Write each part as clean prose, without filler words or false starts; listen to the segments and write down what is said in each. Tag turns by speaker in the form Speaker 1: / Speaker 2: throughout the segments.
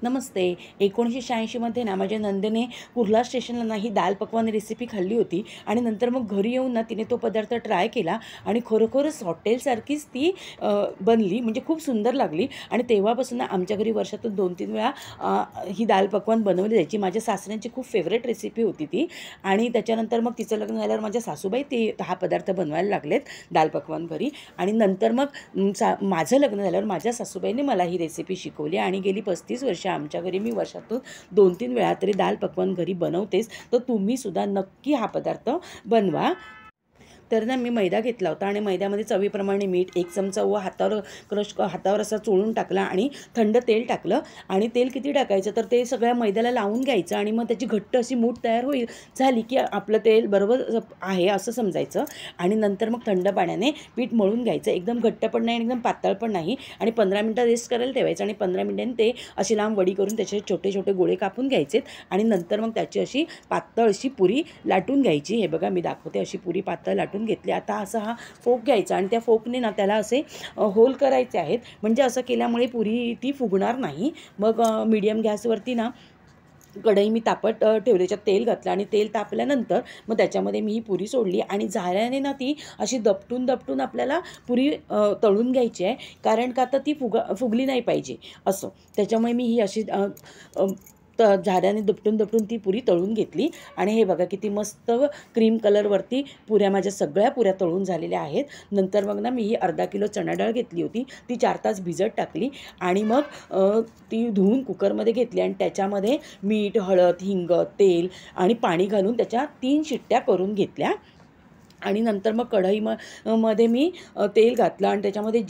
Speaker 1: नमस्ते. 1986 मध्ये ना माझ्या नंदेने कुर्ला स्टेशनला ना ही दाल पकवान रेसिपी खाल्ली होती आणि नंतर मग घरी येऊन ना तिने तो पदार्थ ट्राय केला आणि खरोखरच हॉटेलसारखीच ती बनली, म्हणजे खूप सुंदर लागली. आणि तेव्हापासून ना आमच्या घरी वर्षातून 2-3 वेळा ही दाल पकवान बनवली जायची. माझ्या सासऱ्यांची खूप फेवरेट रेसिपी होती ती. आणि त्याच्यानंतर मग तिचं लग्न झाल्यावर माझ्या सासूबाई ते हा पदार्थ बनवायला लागलेत, दाल पकवान घरी. आणि नंतर मग माझं लग्न झाल्यावर माझ्या सासूबाईंनी मला ही रेसिपी शिकवली आणि गेली 35 वर्ष आमच्या घरी मी वर्षातून 2-3 वेळा तरी दाल पकवान घरी बनवतेच. तर तुम्हीसुद्धा नक्की हा पदार्थ बनवा. तर ना मी मैदा घेतला होता आणि मैद्यामध्ये चवीप्रमाणे मीठ, 1 चमचा ओवा हातावर असा चोळून टाकला आणि थंड तेल टाकलं. आणि तेल किती टाकायचं तर ते सगळ्या मैद्याला लावून घ्यायचं आणि मग त्याची घट्ट अशी मूठ तयार झाली की आपलं तेल बरोबर आहे असं समजायचं. आणि नंतर मग थंड पाण्याने पीठ मळून घ्यायचं, एकदम घट्ट पण नाही आणि एकदम पातळ पण नाही. आणि 15 मिनटं रेस्ट करायला ठेवायचं आणि 15 मिनिटांनी ते अशी लांब वडी करून त्याचे छोटे छोटे गोळे कापून घ्यायचेत. आणि नंतर मग त्याची अशी पातळ अशी पुरी लाटून घ्यायची. हे बघा मी दाखवते, अशी पुरी पातळ लाटून घेतली. आता असा हा फोक घ्यायचा आणि त्या फोकने ना त्याला असे होल करायचे आहेत, म्हणजे असं केल्यामुळे पुरी ती फुगणार नाही. मग मीडियम गॅसवरती ना कढई मी तापत ठेवली, त्याच्यात तेल घातलं आणि तेल तापल्यानंतर मग त्याच्यामध्ये मी ही पुरी सोडली आणि झाऱ्याने ना ती अशी दपटून दपटून आपल्याला पुरी तळून घ्यायची आहे, कारण का आता ती फुगली नाही पाहिजे असं. त्याच्यामुळे मी ही अशी झाऱ्याने दपटून दपटून ती पुरी तळून घेतली. आणि हे बघा किती मस्त क्रीम कलरवरती पुऱ्या माझ्या सगळ्या पुऱ्या तळून झालेल्या आहेत. नंतर मग ना मी ही अर्धा किलो चणा डाळ घेतली होती, ती 4 तास भिजत टाकली आणि मग ती धुवून कुकरमध्ये घेतली आणि त्याच्यामध्ये मीठ, हळद, हिंग, तेल आणि पाणी घालून त्याच्या 3 शिट्ट्या करून घेतल्या. आणि नंतर मग मध्ये मी तेल घातलं आणि त्याच्यामध्ये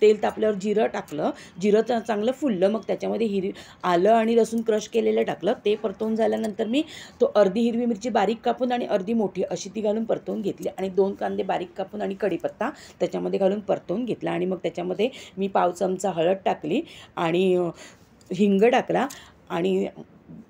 Speaker 1: तेल तापल्यावर जिरं टाकलं. जिरं चांगलं फुललं, मग त्याच्यामध्ये आलं आणि लसूण क्रश केलेलं टाकलं. ते परतवून झाल्यानंतर मी अर्धी हिरवी मिरची बारीक कापून आणि अर्धी मोठी अशी ती घालून परतवून घेतली आणि 2 कांदे बारीक कापून आणि कढीपत्ता त्याच्यामध्ये घालून परतवून घेतला. आणि मग त्याच्यामध्ये मी पाव चमचा हळद टाकली आणि हिंग टाकला आणि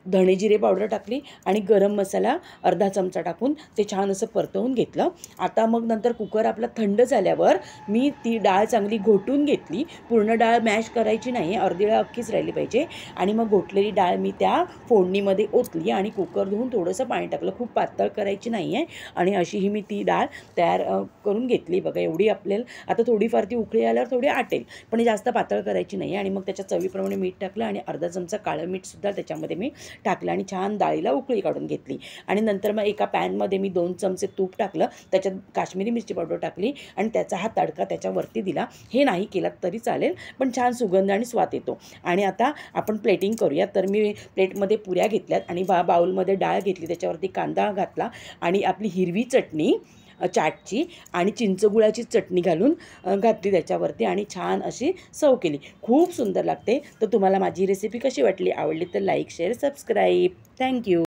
Speaker 1: धणे जिरे पावडर टाकली आणि गरम मसाला अर्धा चमचा टाकून ते छान असं परतवून घेतलं. आता मग नंतर कुकर आपला थंड झाल्यावर मी ती डाळ चांगली घोटून घेतली. पूर्ण डाळ मॅश करायची नाही, अर्धी डाळ अख्खीच राहिली पाहिजे. आणि मग घोटलेली डाळ मी त्या फोडणीमध्ये ओतली आणि कुकर धुवून थोडंसं पाणी टाकलं, खूप पातळ करायची नाही आहे. आणि अशी मी ती डाळ तयार करून घेतली. बघा एवढी आपल्याला आता थोडीफार ती उकळी आल्यावर थोडी आटेल, पण जास्त पातळ करायची नाही. आणि मग त्याच्या चवीप्रमाणे मीठ टाकलं आणि अर्धा चमचा काळं मीठसुद्धा त्याच्यामध्ये मी टाकलं आणि छान डाळीला उकळी काढून घेतली. आणि नंतर मग एका पॅनमध्ये मी 2 चमचे तूप टाकलं, त्याच्यात काश्मीरी मिरची पावडर टाकली आणि त्याचा हा तडका त्याच्यावरती दिला. हे नाही केलात तरी चालेल, पण छान सुगंध आणि स्वाद येतो. आणि आता आपण प्लेटिंग करूया. तर मी प्लेटमध्ये पुऱ्या घेतल्यात आणि बाउलमध्ये डाळ घेतली, त्याच्यावरती कांदा घातला आणि आपली हिरवी चटणी चाटची आणि चिंचगुळाची चटणी घालून घातली त्याच्यावरती आणि छान अशी सर्व केली. खूप सुंदर लागते. तर तुम्हाला माझी रेसिपी कशी वाटली, आवडली तर लाईक, शेअर, सबस्क्राईब. थँक्यू.